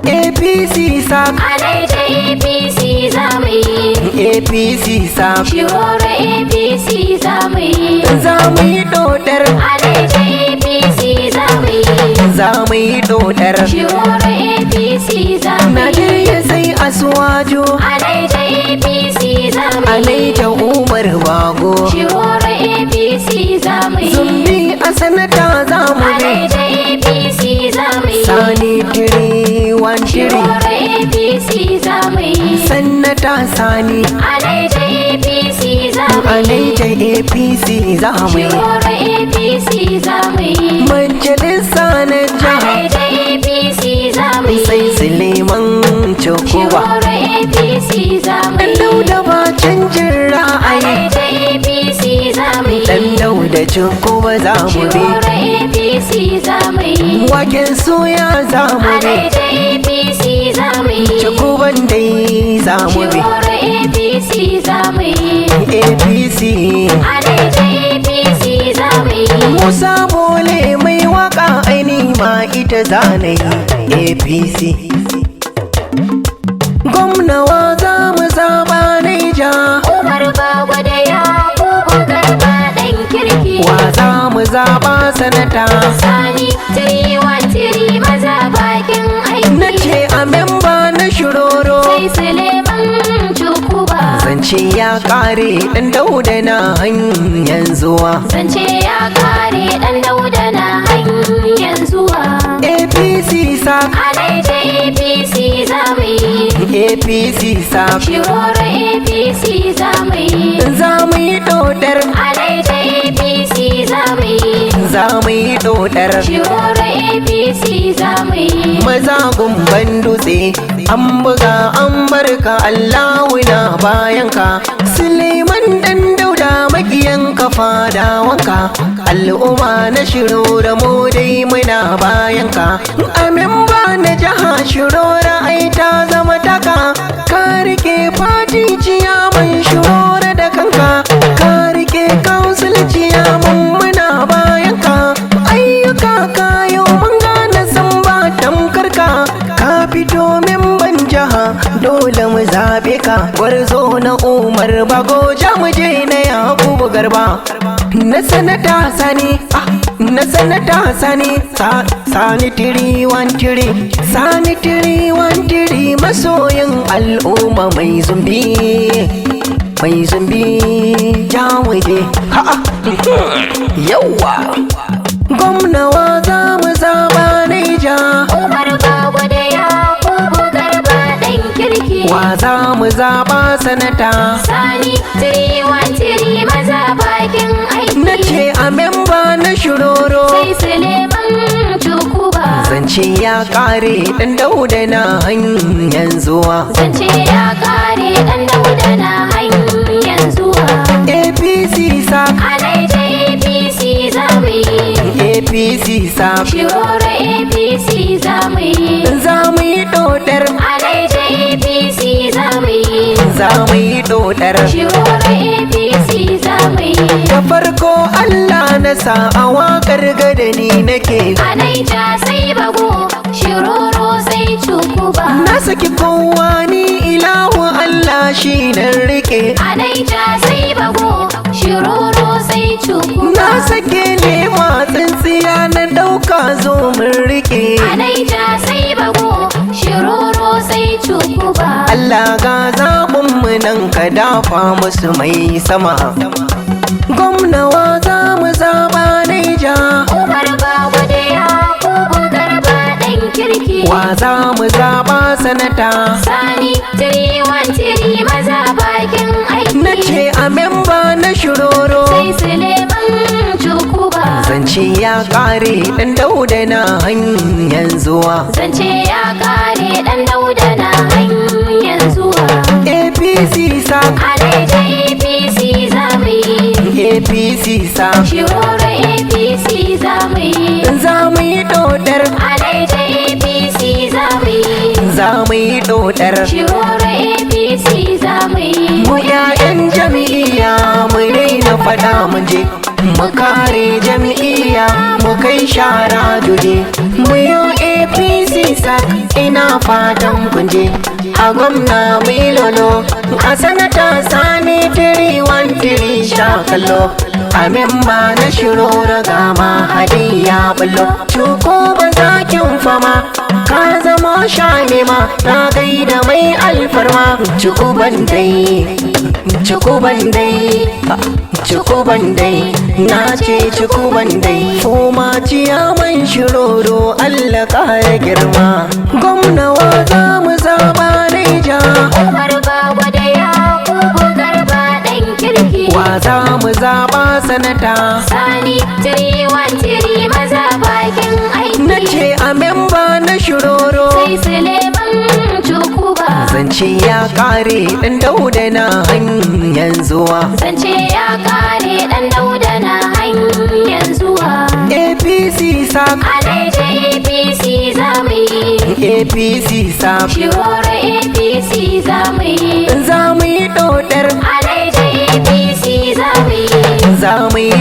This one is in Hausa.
A.P.C sak Naija A.P.C Zamuyi. A.P.C sak Shiroro A.P.C Zamuyi. Zamuyi dodar Naija A.P.C Zamuyi. Zamuyi dodar Shiroro A.P.C Zamuyi. Najeriya sai Asuwaju Naija A.P.C Zamuyi. Naija Umar Bago Shiroro A.P.C Zamuyi. Zumbi a sanata Zamuyi Naija A.P.C Zamuyi. Sani tiri wan tiri Shiroro A.P.C Zamuyi. Sanata Sani Naija A.P.C Zamuyi. Naija A.P.C Zamuyi Shiroro A.P.C Zamuyi. Majalisa na jiha Naija A.P.C Zamuyi. sai Suleiman Chokuba Shiroro A.P.C Zamuyi. Dan Dauda ba canjin ra'ayi Naija A.P.C Zamuyi. Dan Dauda Chokuba za mu Shiroro bi A.P.C Zamuyi. Waken soya za mu bi Naija A.P.C Zamuyi. Chokuban dai za mu bi Shiroro A.P.C Zamuyi. A.P.C Naija A.P.C Zamuyi. Musa Bole mai waka aini ma ita zanayi A.P.C Gwamnawa za mu zaba Naija Umar Bago da Yakubu Garba ɗan kirki. Wa za mu zaba sanata Sani tiri maza bakin aiki. Na ce a memba na shiroro Sai Suleiman Cukuba. Zance ya kare dan Dauda na hanyar zuwa Zance ya kare ɗan Dauda na hanyar zuwa. A.P.C sak Naija A.P.C Zamuyi. A.P.C sak Shiroro A.P.C Zamuyi. Zamuyi dodar Naija A.P.C Zamuyi. Zamuyi dodar Shiroro A.P.C Zamuyi. Maza gumban dutse an buga an barka Allahu na bayanka Suleiman dan Dauda makiyanka fadawanka al'umma na shirora mu dai muna bayanka amin ba na jaha shirora ai ta zama taka ka rike fati ciyaman shirora da kanka ka rike council ciyaman muna bayanka ayyuka kayo mun gane san ba tamkarka ka fito min ban jaha dole mu zabe ka gwarzo na Umar Bago jamuje na Yakubu Garba na sanata Sani na sanata Sani Sani tiri wan tiri Sani tiri wan tiri masoyin al'umma mai zumbi jamuje yawa gwamnawa za mu zaba Naija Umar Bago da Yakubu Garba ɗan kirki. wa za mu zaba sanata Sani tiri maza bakin aiki. na ce a memba na shiroro Sai Suleiman Cukuba. zance ya kare dan Dauda na hanyar zuwa Zance ya kare ɗan Dauda na hanyar zuwa. A.P.C sak Naija A.P.C Zamuyi. A.P.C sak Shiroro A.P.C Zamuyi. Zamuyi dodar Naija A.P.C Zamuyi. Zamuyi dodar Shiroro A.P.C Zamuyi. da farko Allah na sa a wakar gadani nake Naija sai Bago. Shiroro sai Cukuba. na saki kowa ni ilahu Allah shi nan rike Naija sai Bago. Shiroro sai Cukuba. na sake lema tsintsiya na dauka zo mun rike Naija sai Bago. Shiroro sai Cukuba. Allah ga zaɓinmu nan ka dafa musu mai sama gwamnawa za mu zaɓa Naija Umar Bago da Yakubu Garba ɗan kirki. wa za mu zaɓa sanata Sani tiri maza bakin aiki. na ce a memba na shiroro Sai Suleiman Cukuba. zance ya kare dan Dauda na hanyar zuwa Zance ya kare ɗan Dauda na hanyar zuwa. A.P.C sak Naija A.P.C Zamuyi. A.P.C sak Shiroro A.P.C Zamuyi. Zamuyi dodar Naija A.P.C Zamuyi. Zamuyi dodar Shiroro A.P.C Zamuyi. mu 'ya'yan jami'a mu daina faɗa mun je mu kare jam'iyya mu kai shara juje mu yi A.P.C sak ina fatan kunje a gwamna mai lolo a sanata sani 313 sha kallo a memba na shiro raga ma hadiya ballo cuko ba zakin fama ka zama sha nema na gaida mai alfarma cuku bandai na ce cuku bandai koma ciyaman shiroro Allah kare girma gwamna wa za mu zaba Naija Umar Bago da Yakubu Garba ɗan kirki wa za mu zaba sanata Sani 313 maza bakin aiki na ce a memba na shiroro sai Suleiman Cukuba zance ya kare dan dauda na hanyar zuwa zance ya kare dan dauda na hanyar zuwa A.P.C sak Naija A.P.C Zamuyi A.P.C sak Shiroro A.P.C Zamuyi Zamuyi dodar Naija A.P.C Zamuyi Zamuyi